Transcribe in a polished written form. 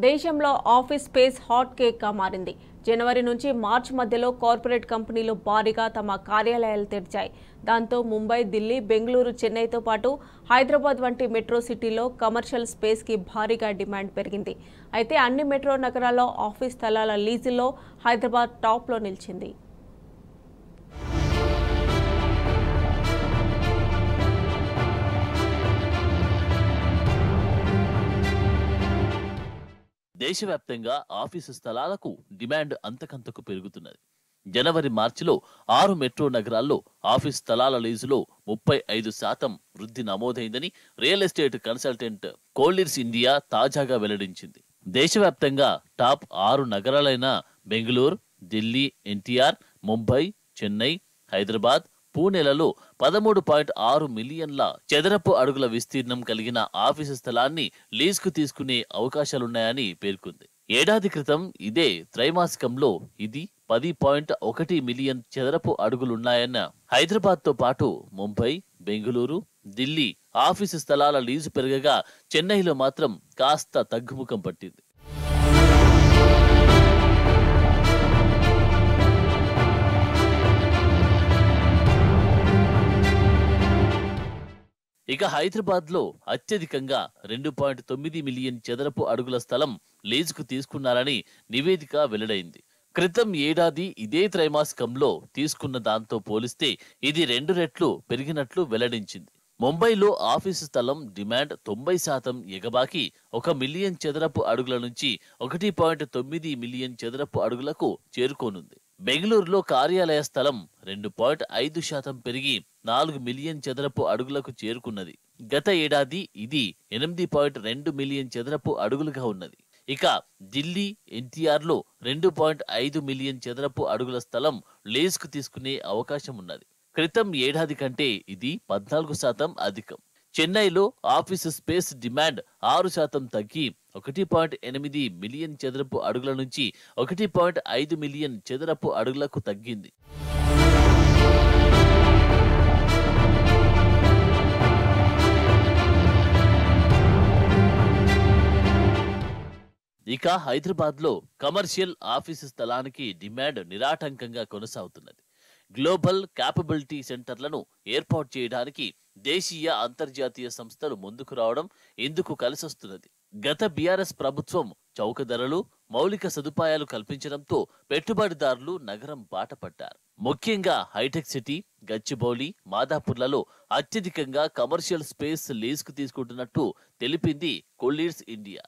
దేశంలో office space hot కేక్గా మారింది. జనవరి నుంచి మార్చి మధ్యలో కార్పొరేట్ కంపెనీలు భారీగా తమ కార్యాలయాలు తెరిచాయి. దాంతో ముంబై, ఢిల్లీ, బెంగళూరు, చెన్నైతో పాటు హైదరాబాద్ వంటి మెట్రో సిటీల్లో కమర్షియల్ స్పేస్కి భారీగా డిమాండ్ పెరిగింది. అయితే అన్ని మెట్రో నగరాల్లో ఆఫీస్ స్థలాల లీజుల్లో హైదరాబాద్ టాప్లో నిలిచింది. దేశవ్యాప్తంగా ఆఫీసు స్థలాలకు డిమాండ్ అంతకంతకు పెరుగుతున్నది. జనవరి, మార్చిలో 6 మెట్రో నగరాల్లో ఆఫీస్ స్థలాల లీజులో 35% వృద్ధి నమోదైందని రియల్ ఎస్టేట్ కన్సల్టెంట్ కోల్లిర్స్ ఇండియా తాజాగా వెల్లడించింది. దేశవ్యాప్తంగా టాప్ 6 నగరాలైన బెంగళూరు, ఢిల్లీ, ఎన్టీఆర్, ముంబై, చెన్నై, హైదరాబాద్, పూణేలలో 13.6 మిలియన్ల చదరపు అడుగుల విస్తీర్ణం కలిగిన ఆఫీసు స్థలాన్ని లీజుకు తీసుకునే అవకాశాలున్నాయని పేర్కొంది. ఏడాది క్రితం ఇదే త్రైమాసికంలో ఇది 10.1 మిలియన్ చదరపు అడుగులున్నాయన్న హైదరాబాద్తో పాటు ముంబై, బెంగళూరు, ఢిల్లీ ఆఫీసు స్థలాల లీజు పెరగగా చెన్నైలో మాత్రం కాస్త తగ్గుముఖం పట్టింది. ఇక హైదరాబాద్ లో అత్యధికంగా 2.9 మిలియన్ చదరపు అడుగుల స్థలం లీజుకు తీసుకున్నారని నివేదిక వెల్లడైంది. క్రితం ఏడాది ఇదే త్రైమాసికంలో తీసుకున్న దాంతో పోలిస్తే ఇది 2 రెట్లు పెరిగినట్లు వెల్లడించింది. ముంబైలో ఆఫీసు స్థలం డిమాండ్ 90% ఎగబాకి 1 మిలియన్ చదరపు అడుగుల నుంచి 1.9 మిలియన్ చదరపు అడుగులకు చేరుకోనుంది. బెంగళూరులో కార్యాలయ స్థలం 2.5% పెరిగి 4 మిలియన్ చదరపు అడుగులకు చేరుకున్నది. గత ఏడాది ఇది 8.2 మిలియన్ చదరపు అడుగులుగా ఉన్నది. ఇక ఢిల్లీ, ఎన్టీఆర్ లో 2.5 మిలియన్ చదరపు అడుగుల స్థలం లీజుకు తీసుకునే అవకాశం ఉన్నది. క్రితం ఏడాది కంటే ఇది 14% అధికం. చెన్నైలో ఆఫీసు స్పేస్ డిమాండ్ 6% తగ్గి 1.8 మిలియన్ చదరపు అడుగుల నుంచి 1.5 మిలియన్ చదరపు అడుగులకు తగ్గింది. ఇక హైదరాబాద్ లో కమర్షియల్ ఆఫీసు స్థలానికి డిమాండ్ నిరాటంకంగా కొనసాగుతున్నది. గ్లోబల్ క్యాపబిలిటీ సెంటర్లను ఏర్పాటు చేయడానికి దేశీయ, అంతర్జాతీయ సంస్థలు ముందుకు రావడం ఇందుకు కలిసొస్తున్నది. గత బీఆర్ఎస్ ప్రభుత్వం చౌక ధరలు, మౌలిక సదుపాయాలు కల్పించడంతో పెట్టుబడిదారులు నగరం బాటపట్టారు. ముఖ్యంగా హైటెక్ సిటీ, గచ్చిబౌలి, మాదాపూర్లలో అత్యధికంగా కమర్షియల్ స్పేస్ లీజుకు తీసుకుంటున్నట్టు తెలిపింది కోల్లిర్స్ ఇండియా.